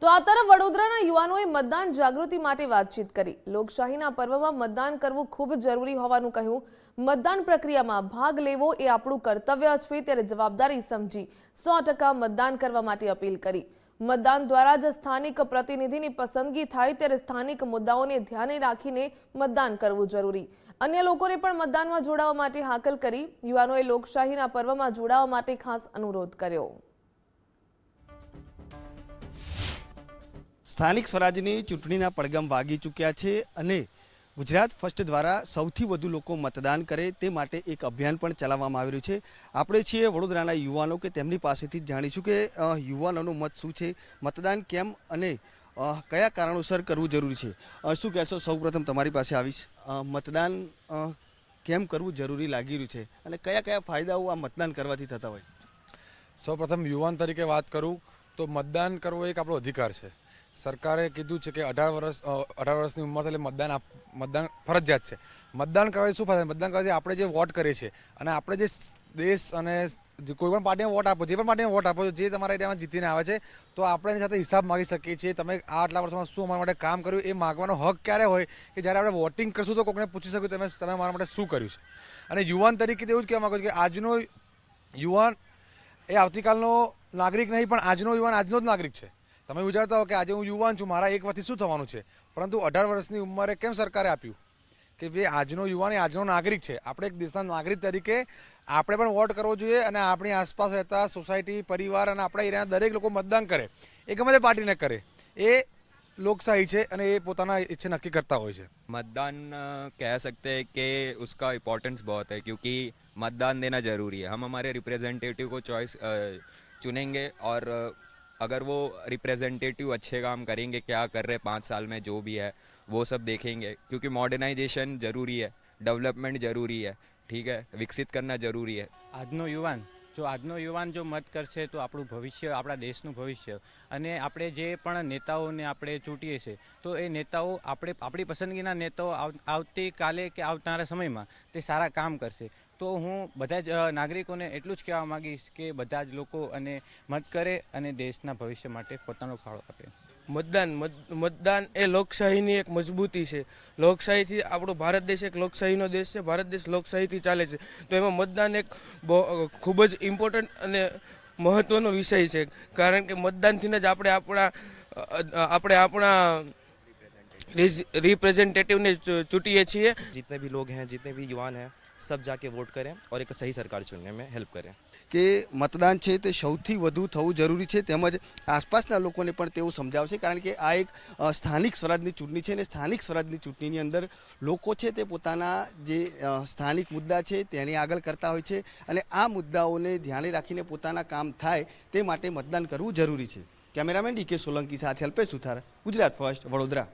તો આ તરફ વડોદરાના યુવાનોએ મતદાન જાગૃતિ માટે વાતચીત કરી। લોકશાહીના પર્વમાં મતદાન કરવું ખૂબ જરૂરી હોવાનું કહ્યું। મતદાન પ્રક્રિયામાં ભાગ લેવો એ આપણું કર્તવ્ય છે, ત્યારે જવાબદારી સમજી 100% મતદાન કરવા માટે અપીલ કરી। મતદાન દ્વારા જ સ્થાનિક પ્રતિનિધિની પસંદગી થાય, ત્યારે સ્થાનિક મુદ્દાઓને ધ્યાને રાખીને મતદાન કરવું જરૂરી। અન્ય લોકોને પણ મતદાનમાં જોડાવા માટે હાકલ કરી। યુવાનોએ લોકશાહીના પર્વમાં જોડાવા માટે ખાસ અનુરોધ કર્યો। સ્થાનિક સ્વરાજની ચૂંટણીના પડઘમ વાગી ચૂક્યા છે અને ગુજરાત ફર્સ્ટ દ્વારા સૌથી વધુ લોકો મતદાન કરે તે માટે એક અભિયાન પણ ચલાવવામાં આવી રહ્યું છે। આપણે છીએ વડોદરાના યુવાનો કે તેમની પાસેથી જાણીશું કે યુવાનોનો મત શું છે, મતદાન કેમ અને કયા કારણોસર કરવું જરૂરી છે। શું કહેશો? સૌપ્રથમ તમારી પાસે આવીશ। મતદાન કેમ કરવું જરૂરી લાગી રહ્યું છે અને કયા કયા ફાયદાઓ આ મતદાન કરવાથી થતા હોય? સૌપ્રથમ યુવાન તરીકે વાત કરું તો મતદાન કરવો એક આપણો અધિકાર છે। સરકારે કીધું છે કે 18 વર્ષની ઉંમર એટલે મતદાન ફરજિયાત છે। મતદાન કરવાથી શું ફાયદા? મતદાન કરવાથી આપણે જે વોટ કરીએ છીએ અને આપણે જે દેશ અને કોઈ પણ પાર્ટીને વોટ આપો, જે પણ પાર્ટીને વોટ આપો, જે તમારા એરિયામાં જીતીને આવે છે, તો આપણે એની સાથે હિસાબ માગી શકીએ છીએ। તમે આટલા વર્ષમાં શું અમારા માટે કામ કર્યું, એ માગવાનો હક ક્યારે હોય કે જ્યારે આપણે વોટિંગ કરશું તો કોઈને પૂછી શકું તમે મારા માટે શું કર્યું છે। અને યુવાન તરીકે એવું જ કહેવા માગું છું કે આજનો યુવાન એ આવતીકાલનો નાગરિક નહીં, પણ આજનો યુવાન આજનો જ નાગરિક છે। તમે વિચારતા હો કે આજે હું યુવાન છું, મારા 1 વર્ષથી શું થવાનું છે, પરંતુ 18 વર્ષની ઉંમરે કેમ સરકારે આપ્યું કે ભાઈ આજનો યુવાન એ આજનો નાગરિક છે। આપણે એક દેશના નાગરિક તરીકે આપણે પણ વોટ કરવો જોઈએ અને આપણી આસપાસ રહેતા સોસાયટી, પરિવાર અને આપણા એરિયાના દરેક લોકો મતદાન કરે, એ ગમે તે પાર્ટીને કરે, એ લોકશાહી છે અને એ પોતાના ઈચ્છા નક્કી કરતા હોય છે। मतदान कह सकते हैं कि उसका इम्पोर्टेंस बहुत है, क्योंकि मतदान देना ज़रूरी है। हम हमारे रिप्रेजेंटेटिव को चॉइस चुनेंगे और अगर वो रिप्रेजेंटेटिव अच्छे काम करेंगे, क्या कर रहे 5 साल में जो भी है वो सब देखेंगे, क्योंकि मॉडर्नाइजेशन ज़रूरी है, डेवलपमेंट ज़रूरी है, ठीक है, विकसित करना ज़रूरी है। આજનો યુવાન જો મત કરશે તો આપણું ભવિષ્ય, આપણા દેશનું ભવિષ્ય, અને આપણે જે પણ નેતાઓને આપણે ચૂંટીએ છીએ તો એ નેતાઓ આપણી પસંદગીના નેતાઓ આવતીકાલે કે આવનારા સમયમાં તે સારા કામ કરશે। તો હું બધા જ નાગરિકોને એટલું જ કહેવા માગીશ કે બધા જ લોકો અને મત કરે અને દેશના ભવિષ્ય માટે પોતાનો ફાળો આપે। મતદાન એ લોકશાહીની એક મજબૂતી છે। લોકશાહીથી આપણો ભારત દેશ એક લોકશાહીનો દેશ છે। ભારત દેશ લોકશાહીથી ચાલે છે, તો એમાં મતદાન એક ખૂબ જ ઇમ્પોર્ટન્ટ અને મહત્ત્વનો વિષય છે, કારણ કે મતદાનથી જ આપણે આપણા रिप्रेजेंटेटिव ने चुनिए छिए। जितने भी लोग हैं, जितने भी युवान हैं, सब जाके वोट करें और एक सही सरकार चुनने में हेल्प करें। કે મતદાન છે તે સૌથી વધુ થવું જરૂરી છે, તેમજ આસપાસના લોકોને પણ તેવું સમજાવશે, કારણ કે આ એક સ્થાનિક સ્વરાજની ચૂંટણી છે અને સ્થાનિક સ્વરાજની ચૂંટણીની અંદર લોકો છે તે પોતાના જે સ્થાનિક મુદ્દા છે તેની આગળ કરતા હોય છે અને આ મુદ્દાઓને ધ્યાને રાખીને પોતાના કામ થાય તે માટે મતદાન કરવું જરૂરી છે। કેમેરામેન ડીકે સોલંકી સાથે અલ્પેશ સુથાર, ગુજરાત ફર્સ્ટ, વડોદરા।